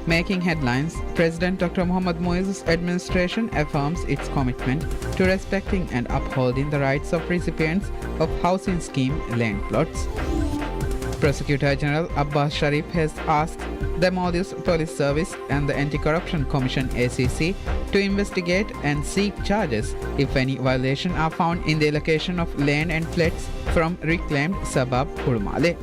Making headlines, President Dr. Mohammad Moises' administration affirms its commitment to respecting and upholding the rights of recipients of housing scheme land plots. Prosecutor General Abbas Sharif has asked the Maldives Police Service and the Anti-Corruption Commission ACC to investigate and seek charges if any violations are found in the allocation of land and flats from reclaimed suburb Hurumale.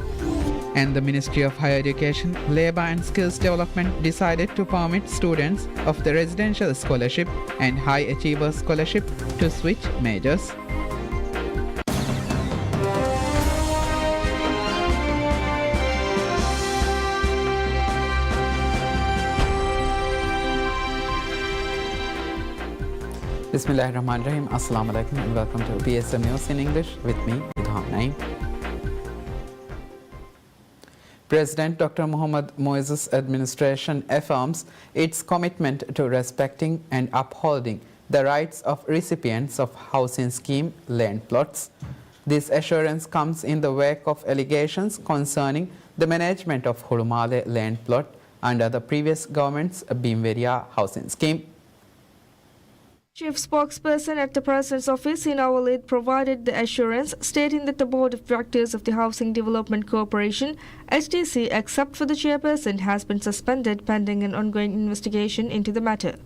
And the Ministry of Higher Education, Labour and Skills Development decided to permit students of the Residential Scholarship and High Achievers Scholarship to switch majors. Bismillahirrahmanirrahim. Assalamu alaikum and welcome to PSM News in English with me, Idham Naim. President Dr. Mohammad Moises' administration affirms its commitment to respecting and upholding the rights of recipients of housing scheme land plots. This assurance comes in the wake of allegations concerning the management of Hurumale land plot under the previous government's Bimveria housing scheme. Chief spokesperson at the President's office, Hina Walid, provided the assurance, stating that the Board of Directors of the Housing Development Corporation, HDC, except for the chairperson, has been suspended pending an ongoing investigation into the matter.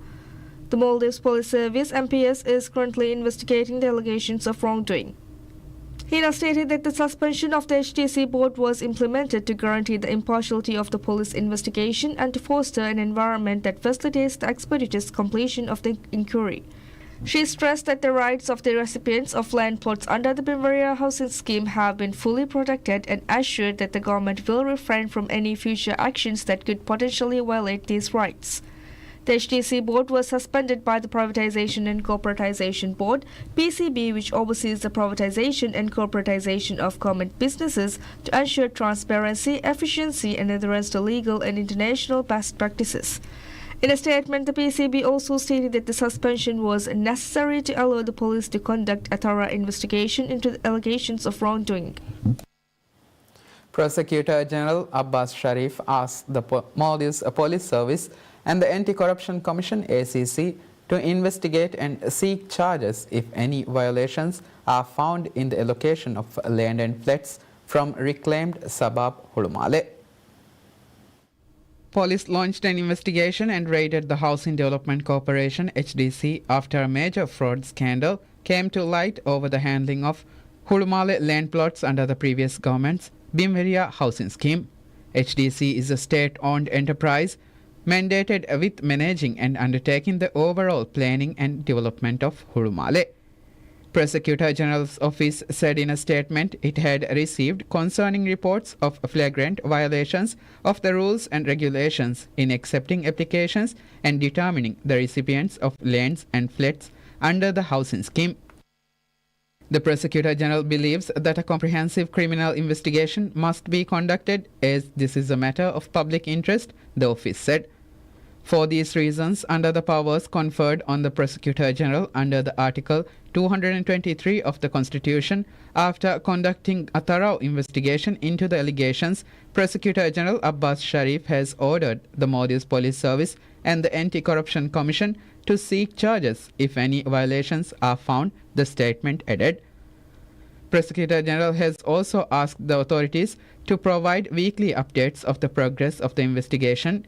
The Maldives Police Service, MPS, is currently investigating the allegations of wrongdoing. Hina stated that the suspension of the HDC board was implemented to guarantee the impartiality of the police investigation and to foster an environment that facilitates the expeditious completion of the inquiry. She stressed that the rights of the recipients of land plots under the Bimveria housing scheme have been fully protected and assured that the government will refrain from any future actions that could potentially violate these rights. The HDC board was suspended by the Privatization and Corporatization Board, PCB, which oversees the privatization and corporatization of government businesses to ensure transparency, efficiency, and adherence to legal and international best practices. In a statement, the PCB also stated that the suspension was necessary to allow the police to conduct a thorough investigation into the allegations of wrongdoing. Prosecutor General Abbas Sharif asked the Maldives Police Service and the Anti-Corruption Commission ACC to investigate and seek charges if any violations are found in the allocation of land and flats from reclaimed suburb Hurumale. Police launched an investigation and raided the Housing Development Corporation HDC after a major fraud scandal came to light over the handling of Hurumale land plots under the previous government's Bimveria housing scheme. HDC is a state-owned enterprise mandated with managing and undertaking the overall planning and development of Hurumale. Prosecutor General's office said in a statement it had received concerning reports of flagrant violations of the rules and regulations in accepting applications and determining the recipients of lands and flats under the housing scheme. The Prosecutor General believes that a comprehensive criminal investigation must be conducted as this is a matter of public interest, the office said. For these reasons, under the powers conferred on the Prosecutor General under the Article 223 of the Constitution, after conducting a thorough investigation into the allegations, Prosecutor General Abbas Sharif has ordered the Maldives Police Service and the Anti-Corruption Commission to seek charges if any violations are found, the statement added. Prosecutor General has also asked the authorities to provide weekly updates of the progress of the investigation.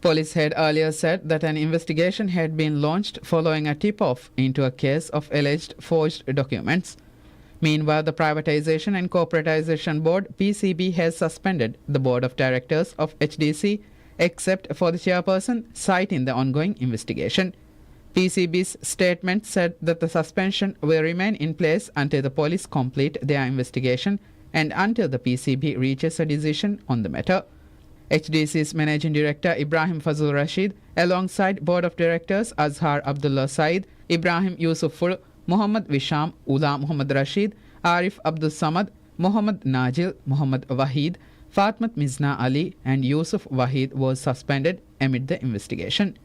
Police had earlier said that an investigation had been launched following a tip-off into a case of alleged forged documents. Meanwhile, the Privatization and Corporatization Board, PCB, has suspended the Board of Directors of HDC except for the chairperson, citing the ongoing investigation. PCB's statement said that the suspension will remain in place until the police complete their investigation and until the PCB reaches a decision on the matter. HDC's Managing Director Ibrahim Fazul Rashid, alongside Board of Directors Azhar Abdullah Said, Ibrahim Yusuful, Muhammad Visham, Ula Muhammad Rashid, Arif Abdul Samad, Muhammad Najil, Muhammad Wahid, Fatmat Mizna Ali and Yusuf Wahid was suspended amid the investigation.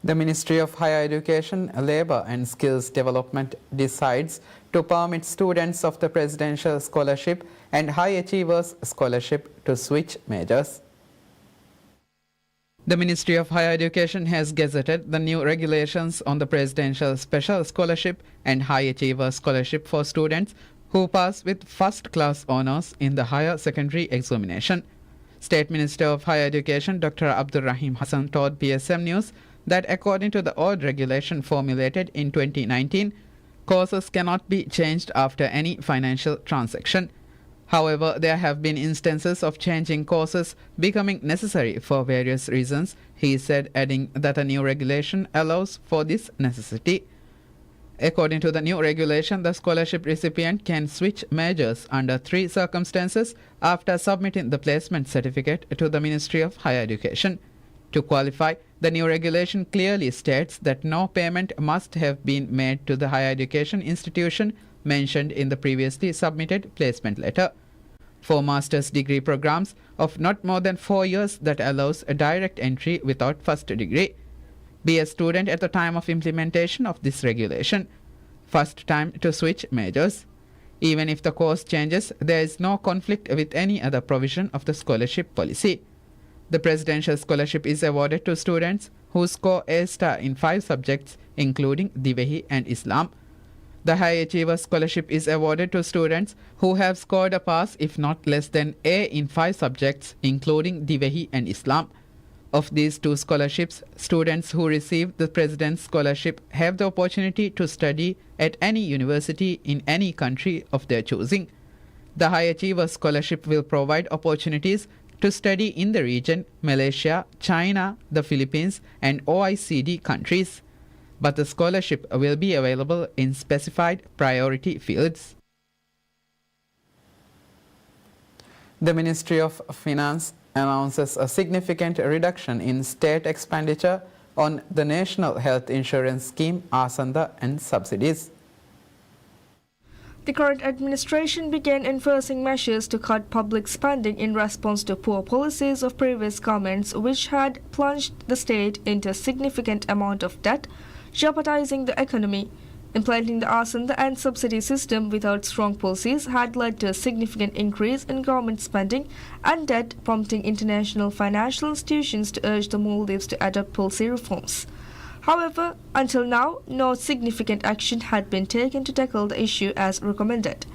The Ministry of Higher Education, Labour and Skills Development decides to permit students of the Presidential Scholarship and High Achievers Scholarship to switch majors. The Ministry of Higher Education has gazetted the new regulations on the Presidential Special Scholarship and High Achiever Scholarship for students who pass with first-class honours in the higher secondary examination. State Minister of Higher Education Dr. Abdul Rahim Hassan told PSM News that according to the old regulation formulated in 2019, courses cannot be changed after any financial transaction. However, there have been instances of changing courses becoming necessary for various reasons, he said, adding that a new regulation allows for this necessity. According to the new regulation, the scholarship recipient can switch majors under 3 circumstances after submitting the placement certificate to the Ministry of Higher Education. To qualify, the new regulation clearly states that no payment must have been made to the higher education institution mentioned in the previously submitted placement letter. For master's degree programs of not more than 4 years that allows a direct entry without first degree. Be a student at the time of implementation of this regulation. First time to switch majors. Even if the course changes, there is no conflict with any other provision of the scholarship policy. The Presidential Scholarship is awarded to students who score A-star in 5 subjects, including Divehi and Islam. The High Achiever Scholarship is awarded to students who have scored a pass if not less than A in 5 subjects, including Divehi and Islam. Of these 2 scholarships, students who receive the President's Scholarship have the opportunity to study at any university in any country of their choosing. The High Achiever Scholarship will provide opportunities to study in the region, Malaysia, China, the Philippines, and OECD countries. But the scholarship will be available in specified priority fields. The Ministry of Finance announces a significant reduction in state expenditure on the National Health Insurance Scheme, Asanda, and subsidies. The current administration began enforcing measures to cut public spending in response to poor policies of previous governments, which had plunged the state into a significant amount of debt, jeopardizing the economy. Implementing the Asanda and subsidy system without strong policies had led to a significant increase in government spending and debt, prompting international financial institutions to urge the Maldives to adopt policy reforms. However, until now, no significant action had been taken to tackle the issue as recommended.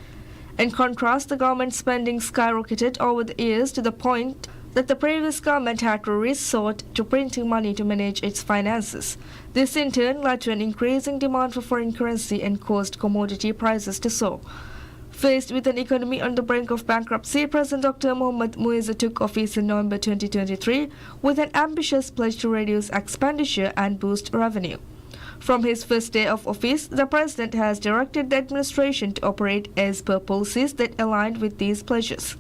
In contrast, the government spending skyrocketed over the years to the point that the previous government had to resort to printing money to manage its finances. This in turn led to an increasing demand for foreign currency and caused commodity prices to soar. Faced with an economy on the brink of bankruptcy, President Dr. Mohamed Muizzu took office in November 2023 with an ambitious pledge to reduce expenditure and boost revenue. From his first day of office, the President has directed the administration to operate as per policies that aligned with these pledges.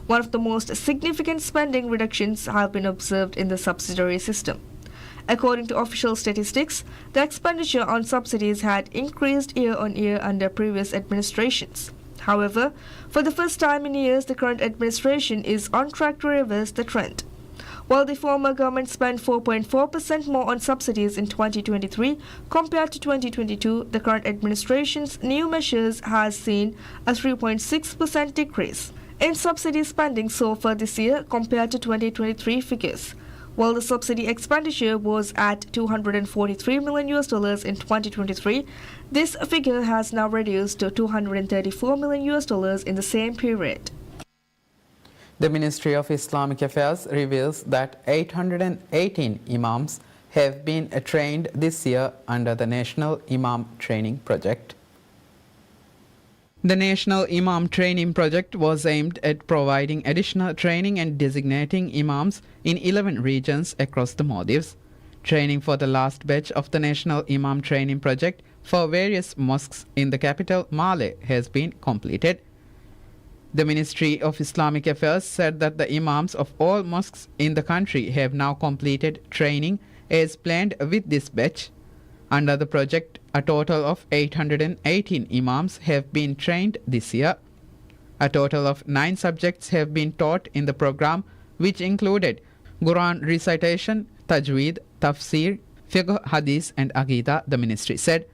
One of the most significant spending reductions have been observed in the subsidiary system. According to official statistics, the expenditure on subsidies had increased year on year under previous administrations. However, for the first time in years, the current administration is on track to reverse the trend. While the former government spent 4.4% more on subsidies in 2023 compared to 2022, the current administration's new measures has seen a 3.6% decrease in subsidy spending so far this year compared to 2023 figures. While the subsidy expenditure was at $243 million in 2023, this figure has now reduced to $234 million in the same period. The Ministry of Islamic Affairs reveals that 818 imams have been trained this year under the National Imam Training Project. The National Imam Training Project was aimed at providing additional training and designating imams in 11 regions across the Maldives. Training for the last batch of the National Imam Training Project for various mosques in the capital, Malé, has been completed. The Ministry of Islamic Affairs said that the imams of all mosques in the country have now completed training as planned with this batch. Under the project, a total of 818 imams have been trained this year. A total of 9 subjects have been taught in the program, which included Quran recitation, Tajweed, Tafsir, Fiqh, Hadith, and Aqidah, the ministry said.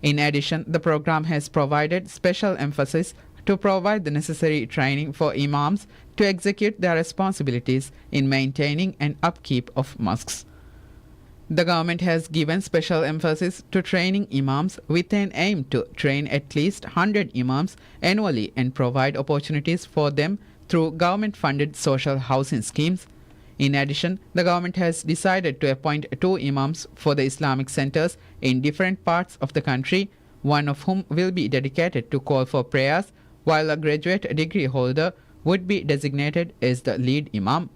In addition, the program has provided special emphasis to provide the necessary training for imams to execute their responsibilities in maintaining and upkeep of mosques. The government has given special emphasis to training imams with an aim to train at least 100 imams annually and provide opportunities for them through government-funded social housing schemes. In addition, the government has decided to appoint 2 imams for the Islamic centers in different parts of the country, one of whom will be dedicated to call for prayers, while a graduate degree holder would be designated as the lead imam.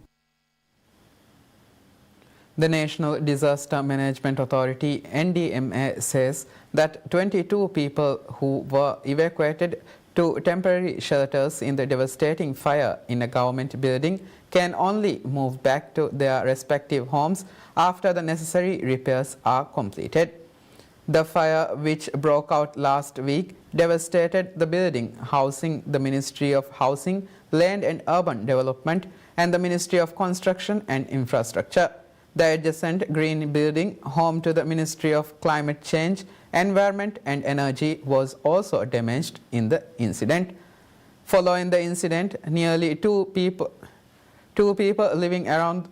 The National Disaster Management Authority (NDMA) says that 22 people who were evacuated to temporary shelters in the devastating fire in a government building can only move back to their respective homes after the necessary repairs are completed. The fire, which broke out last week, devastated the building housing the Ministry of Housing, Land and Urban Development and the Ministry of Construction and Infrastructure. The adjacent green building, home to the Ministry of Climate Change, Environment and Energy, was also damaged in the incident. Following the incident, nearly two people living around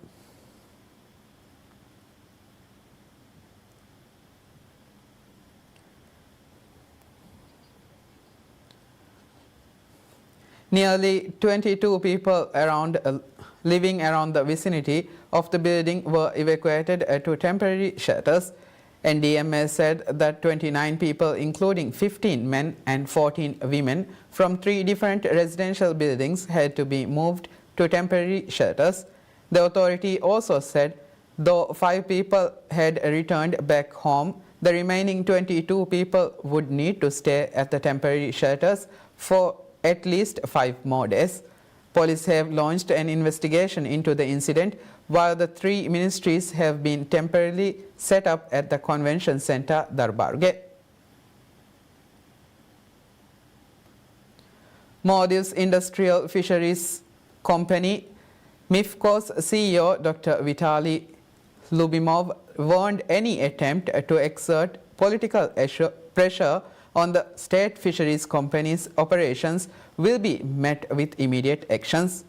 Nearly 22 people living around the vicinity of the building were evacuated to temporary shelters. NDMA said that 29 people, including 15 men and 14 women from 3 different residential buildings, had to be moved to temporary shelters. The authority also said though 5 people had returned back home, the remaining 22 people would need to stay at the temporary shelters for at least 5 more days. Police have launched an investigation into the incident, while the 3 ministries have been temporarily set up at the convention center Darbarge. Maldives Industrial Fisheries Company MIFCO's CEO Dr. Vitaly Lubimov warned any attempt to exert political pressure on the state fisheries company's operations will be met with immediate actions.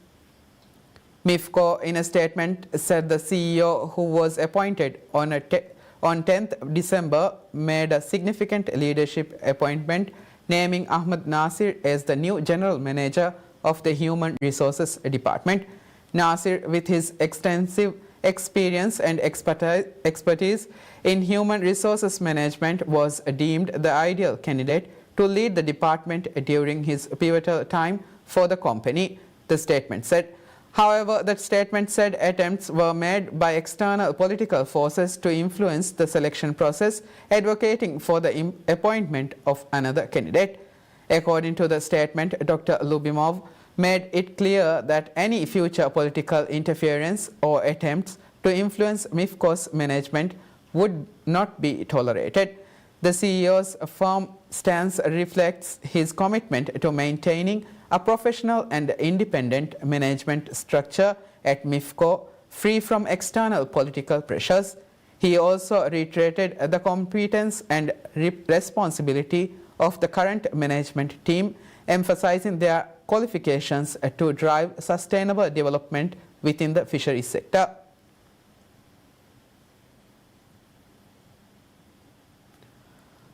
MIFCO, in a statement, said the CEO, who was appointed on 10th December, made a significant leadership appointment, naming Ahmed Nasir as the new general manager of the Human Resources Department. Nasir, with his extensive experience and expertise in human resources management, was deemed the ideal candidate to lead the department during his pivotal time for the company, the statement said. However, the statement said attempts were made by external political forces to influence the selection process, advocating for the appointment of another candidate. According to the statement, Dr. Lubimov made it clear that any future political interference or attempts to influence MIFCO's management would not be tolerated. The CEO's firm stance reflects his commitment to maintaining a professional and independent management structure at MIFCO, free from external political pressures. He also reiterated the competence and responsibility of the current management team, emphasizing their qualifications to drive sustainable development within the fisheries sector.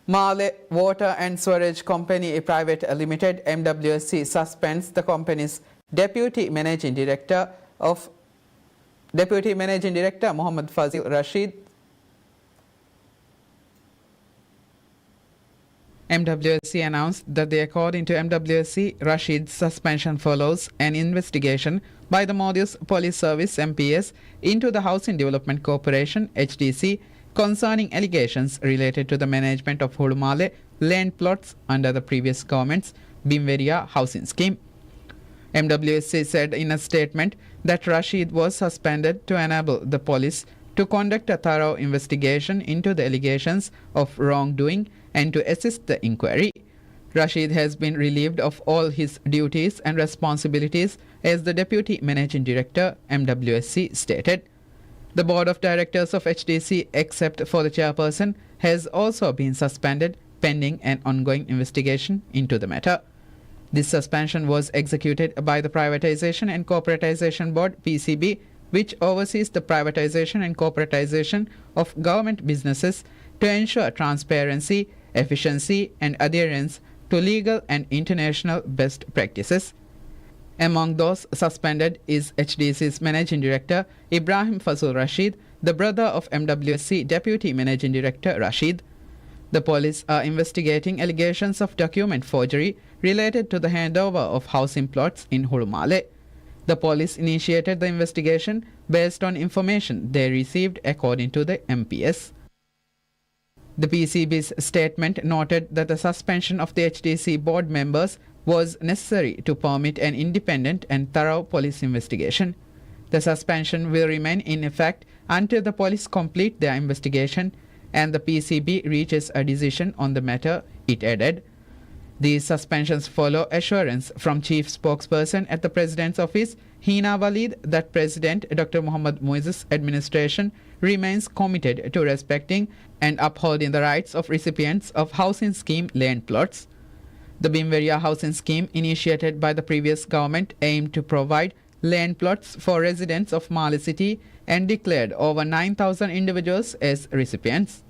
Malé Water and Sewerage Company Private Limited (MWSC) suspends the company's Deputy Managing Director Mohammad Fazil Rashid. MWSC announced that according to MWSC, Rashid's suspension follows an investigation by the Maldives Police Service (MPS) into the Housing Development Corporation (HDC) concerning allegations related to the management of Hulumale land plots under the previous government's Bimveria housing scheme. MWSC said in a statement that Rashid was suspended to enable the police to conduct a thorough investigation into the allegations of wrongdoing and to assist the inquiry. Rashid has been relieved of all his duties and responsibilities as the Deputy Managing Director, MWSC stated. The Board of Directors of HDC, except for the chairperson, has also been suspended pending an ongoing investigation into the matter. This suspension was executed by the Privatization and Corporatization Board (PCB), which oversees the privatization and corporatization of government businesses to ensure transparency, efficiency, and adherence to legal and international best practices. Among those suspended is HDC's Managing Director Ibrahim Fazul Rashid, the brother of MWSC Deputy Managing Director Rashid. The police are investigating allegations of document forgery related to the handover of housing plots in Hulumale. The police initiated the investigation based on information they received according to the MPS. The PCB's statement noted that the suspension of the HDC board members was necessary to permit an independent and thorough police investigation. The suspension will remain in effect until the police complete their investigation and the PCB reaches a decision on the matter, it added. These suspensions follow assurance from Chief Spokesperson at the President's Office, Hina Walid, that President Dr. Mohammad Muiz's administration remains committed to respecting and upholding the rights of recipients of housing scheme land plots. The Bimveria housing scheme, initiated by the previous government, aimed to provide land plots for residents of Mali City and declared over 9,000 individuals as recipients.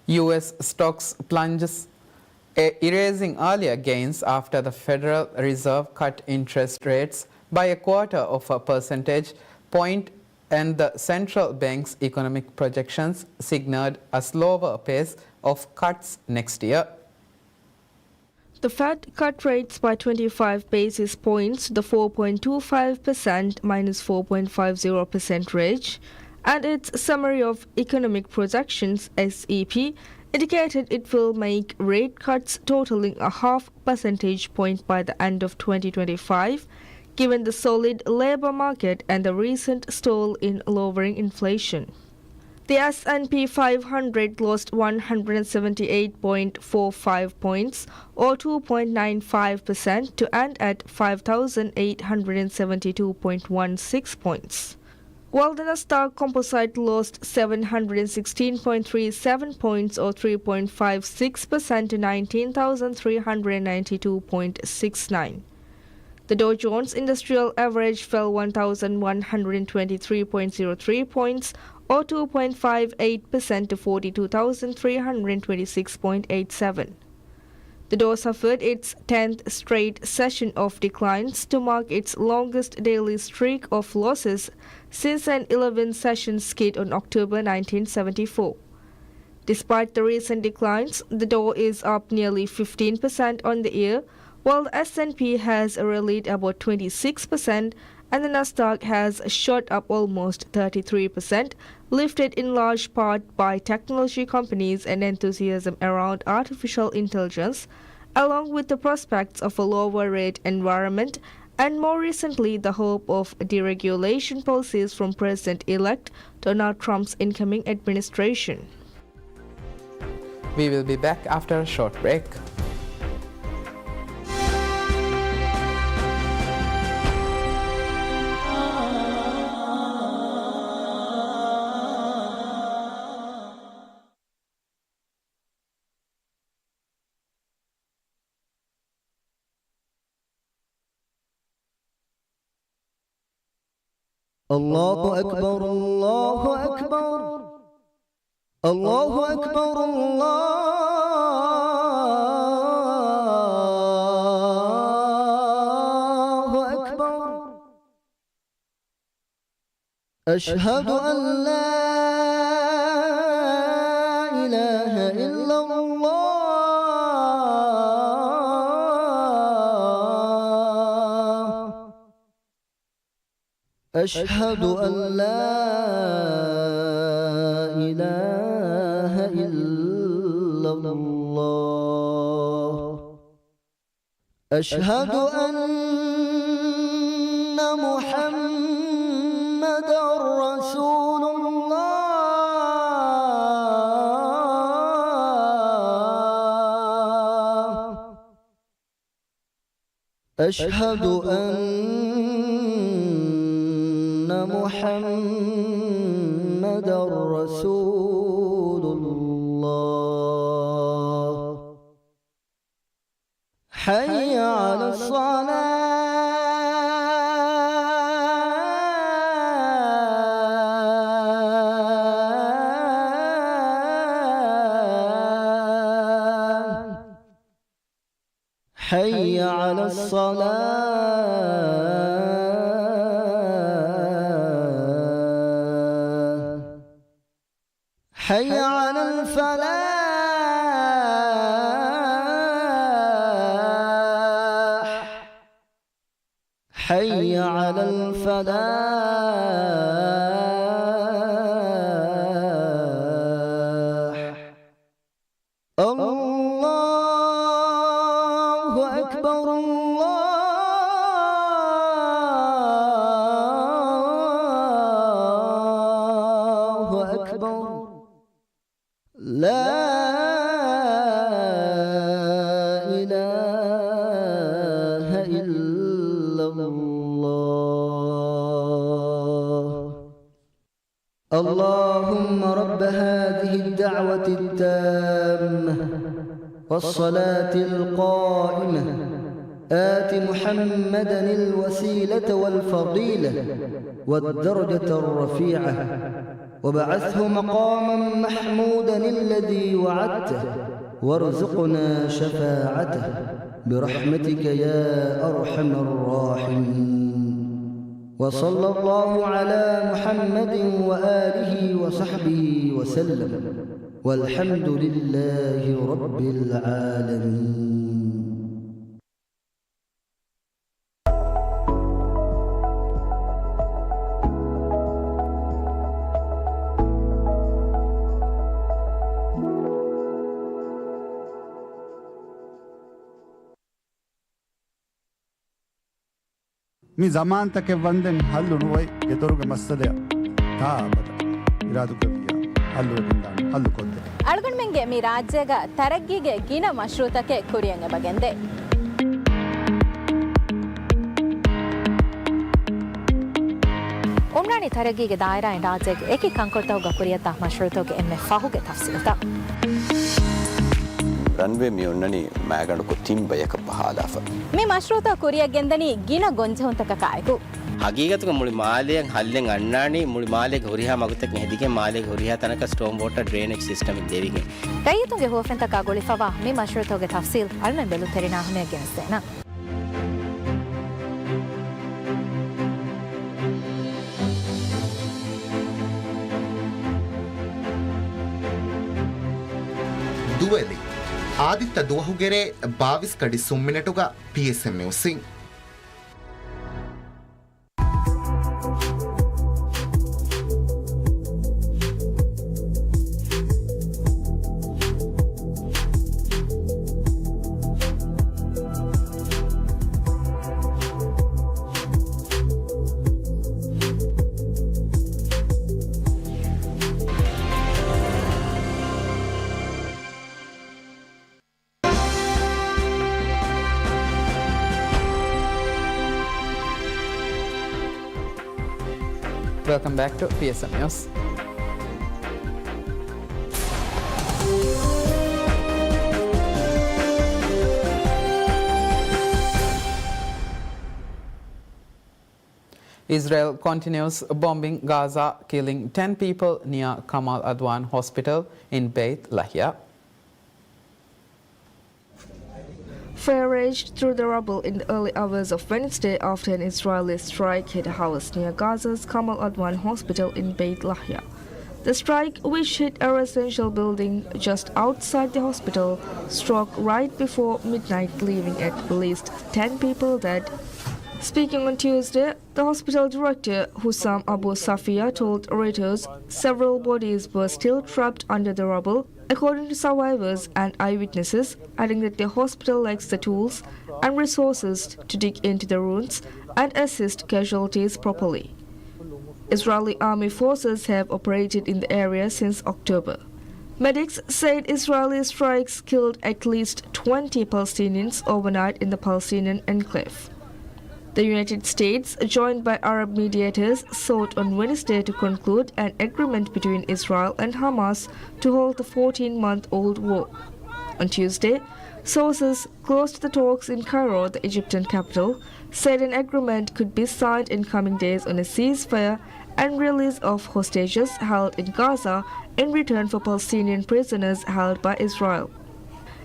US stocks plunges, erasing earlier gains after the Federal Reserve cut interest rates by a quarter of a percentage point, and the central bank's economic projections signaled a slower pace of cuts next year. The Fed cut rates by 25 basis points to the 4.25% minus 4.50% range, and its Summary of Economic Projections (SEP) indicated it will make rate cuts totaling a half percentage point by the end of 2025, given the solid labor market and the recent stall in lowering inflation. The S&P 500 lost 178.45 points, or 2.95%, to end at 5,872.16 points, while the Nasdaq Composite lost 716.37 points, or 3.56%, to 19,392.69. The Dow Jones Industrial Average fell 1,123.03 points, or 2.58%, to 42,326.87. The Dow suffered its 10th straight session of declines to mark its longest daily streak of losses since an 11-session skid on October 1974. Despite the recent declines, the Dow is up nearly 15% on the year, while the S&P has rallied about 26% and the Nasdaq has shot up almost 33%, lifted in large part by technology companies and enthusiasm around artificial intelligence, along with the prospects of a lower rate environment and more recently the hope of deregulation policies from President-elect Donald Trump's incoming administration. We will be back after a short break. الله أكبر الله أكبر الله أكبر الله أكبر أشهد أن لا إله إلا الله أشهد أن لا إله إلا الله أشهد أن محمدًا رسول الله أشهد أن محمدا رسول الله حي على الصلاة حي على الصلاة حي على الفلاح حي على الفلاح الله أكبر الله أكبر لا إله إلا الله اللهم رب هذه الدعوة التامة والصلاة القائمة آت محمدا الوسيلة والفضيلة والدرجة الرفيعة وبعثه مقاما محمودا الذي وعدته وارزقنا شفاعته برحمتك يا أرحم الراحمين وصلى الله على محمد وآله وصحبه وسلم والحمد لله رب العالمين. मी ज़मानत के वंदन हल्लु नुवै ಗೆದರುಗೆ ಮಸ್ಸದೆಯ ತಾಬದ ಇರಾದು ಕವಿಯ ಹಲ್ಲು ದಿಂದಾನ ಹಲ್ಲು ಕೊದ್ದೆ ಅಳಗಣ್ಮೆಂಗೆ me ರಾಜ್ಯಗ ತರಗ್ಗಿಗೆ ಗಿನ ಮಶ್ರೂತಕ್ಕೆ ಕುರಿಯಂಗೆ ಬಗೆಂದೆ Umrani ತರಗ್ಗಿಗೆ ದಾಯರಾ ರಾಜ್ಯಗೆ ಏಕಿ ಕಂಕೊಳ್ತಾವುಗ ಕುರಿಯತ್ತ ಮಶ್ರೂತಗೆ ಎಮ್ಮೆ ಫಹುಗೆ ತಫ್ಸಿಲ್ತ runway ಮಿ ಉನ್ನನಿ ಮ್ಯಾಗಣಕು ತಿಂಬಯಕ ಬಹಾಲಾಫ ಮಿ ಮಶ್ರೂತ ಕುರಿಯಗೆಂದನಿ ಗಿನ ಗೊಂಜವಂತಕ ಕಾಯಕು ಹಗೀಗತಕ ಮುಳಿ ಮಾಲೆಯಂ ಹಲ್ಲೆಂ ಅಣ್ಣಾಣಿ ಮುಳಿ ಮಾಲೆಗೆ ಹುರಿಹಾ ಮಗುತಕ ಹೆದಿಗೆ ಮಾಲೆಗೆ ಹುರಿಹಾ ತನಕ storm water drainage system ಇದ್ದೇವಿಗೆ ರೈತುಗೆ ಹೋಫೆಂತಕ ಗೊಳಿಫವಾ ಮಿ ಮಶ್ರೂತಗೆ ತಫ್ಸೀಲ್ ಅಳ್ಮೆ ಬೆಲು ತೆರಿನಾ ಹಮೆ ಗೆನಸ್ತೇನಾ ದುವೆಲಿ ಆದಿತ್ಯ ದುವಹುಗೆರೆ 22 ಕಡಿ ಸುಮ್ಮಿನಟುಗ PSM ನ್ಯೂಸಿಂಗ್ Welcome back to PSM News. Israel continues bombing Gaza, killing 10 people near Kamal Adwan Hospital in Beit Lahia. Fire raged through the rubble in the early hours of Wednesday after an Israeli strike hit a house near Gaza's Kamal Adwan Hospital in Beit Lahia. The strike, which hit a residential building just outside the hospital, struck right before midnight, leaving at least 10 people dead. Speaking on Tuesday, the hospital director, Hussam Abu Safia, told Reuters several bodies were still trapped under the rubble, according to survivors and eyewitnesses, adding that the hospital lacks the tools and resources to dig into the ruins and assist casualties properly. Israeli army forces have operated in the area since October. Medics said Israeli strikes killed at least 20 Palestinians overnight in the Palestinian enclave. The United States, joined by Arab mediators, sought on Wednesday to conclude an agreement between Israel and Hamas to halt the 14-month-old war. On Tuesday, sources close to the talks in Cairo, the Egyptian capital, said an agreement could be signed in coming days on a ceasefire and release of hostages held in Gaza in return for Palestinian prisoners held by Israel.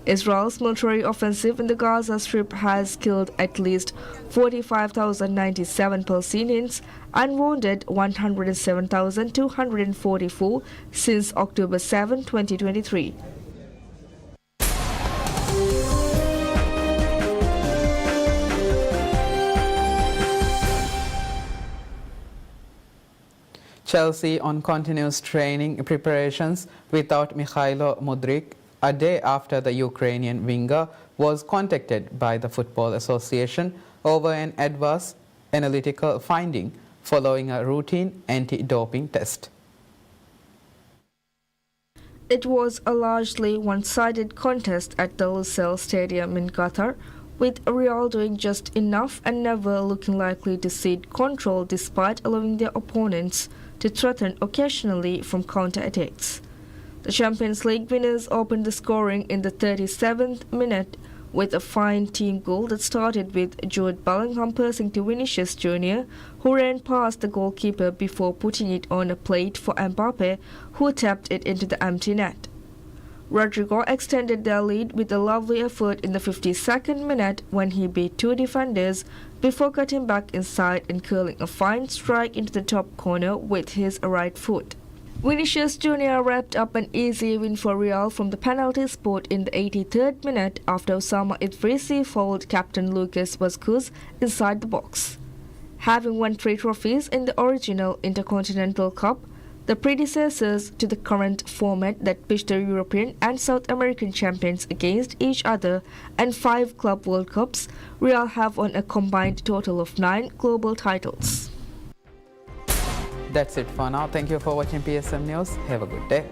Israel's military offensive in the Gaza Strip has killed at least 45,097 Palestinians and wounded 107,244 since October 7, 2023. Chelsea on continuous training preparations without Mikhailo Mudryk a day after the Ukrainian winger was contacted by the Football Association over an adverse analytical finding following a routine anti-doping test. It was a largely one-sided contest at the Lusail Stadium in Qatar, with Real doing just enough and never looking likely to cede control despite allowing their opponents to threaten occasionally from counter-attacks. The Champions League winners opened the scoring in the 37th minute with a fine team goal that started with Jude Bellingham passing to Vinicius Jr., who ran past the goalkeeper before putting it on a plate for Mbappe, who tapped it into the empty net. Rodrigo extended their lead with a lovely effort in the 52nd minute when he beat two defenders before cutting back inside and curling a fine strike into the top corner with his right foot. Vinicius Jr. wrapped up an easy win for Real from the penalty spot in the 83rd minute after Osama Idrissi fouled captain Lucas Vazquez inside the box. Having won 3 trophies in the original Intercontinental Cup, the predecessors to the current format that pitched the European and South American champions against each other, and 5 Club World Cups, Real have won a combined total of 9 global titles. That's it for now. Thank you for watching PSM News. Have a good day.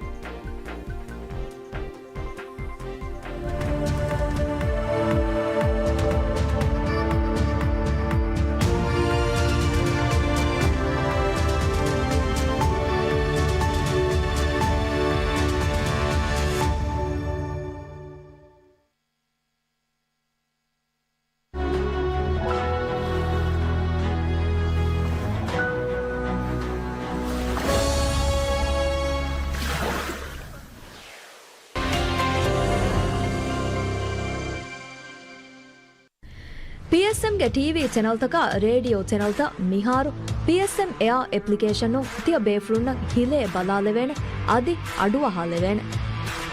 PSM ಗೆ TV channel ತಕ radio channel ತ ಮಿಹಾರು PSM Air application ತಿಯ ಬೇಫ್ರುನ್ನ ಹಿಲೆ ಬಲಾಲೆವೇನೆ ಅದಿ ಅಡುವ ಹಾಲೆವೇನೆ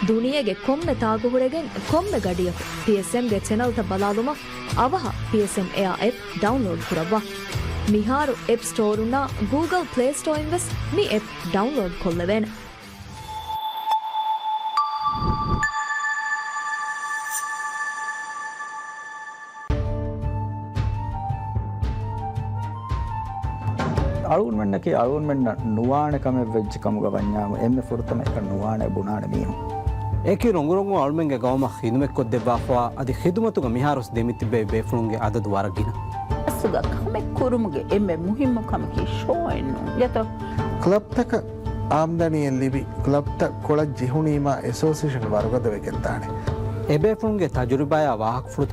ದುನಿಯೆಗೆ ಕೊಮ್ಮೆ ತಾಗು ಹುರೆಗೆನ್ ಕೊಮ್ಮೆ ಗಡಿಯ PSM ಗೆ channel ತ ಬಲಾಲುಮ ಅವಹ PSM Air app download ಕುರವ್ವ ಮಿಹಾರು ಆಪ್ ಸ್ಟೋರ್ ಉನ್ನ ಗೂಗಲ್ ಪ್ಲೇ ಸ್ಟೋರ್ ಇನ್ವೆಸ್ ಮಿ ಆಪ್ ಡೌನ್ಲೋಡ್ ಕೊಲ್ಲವೇನೆ අලුන්මන්නකේ අලුන්මන්න නුවානකම වෙච්ච කමුග වඤ්ඤාම එම්මෙ ෆුර්තම එක නුවානේ බුණානේ මීහු ඒකි රොඟුරොඟු අලුමෙන්ගේ ගවම හිදුමෙක්කොත් දෙබ්බාෆවා අදි හිදුමතුග මිහාරොස් දෙමිතිබ්බේ බේෆුණුන්ගේ අදදු වරගින අසුග කමෙක් කුරුමුගේ එම්මෙ මුහිම්ම කමකි ෂෝයින්නු යත ක්ලබ්තක ආම්දනියෙන් ලිබි ක්ලබ්ත කොළ ජිහුනීමා ඇසෝසියේෂන් වර්ගද වෙකෙන්තානේ එබේෆුණුන්ගේ තජුරිබාය වාහක් ෆෘත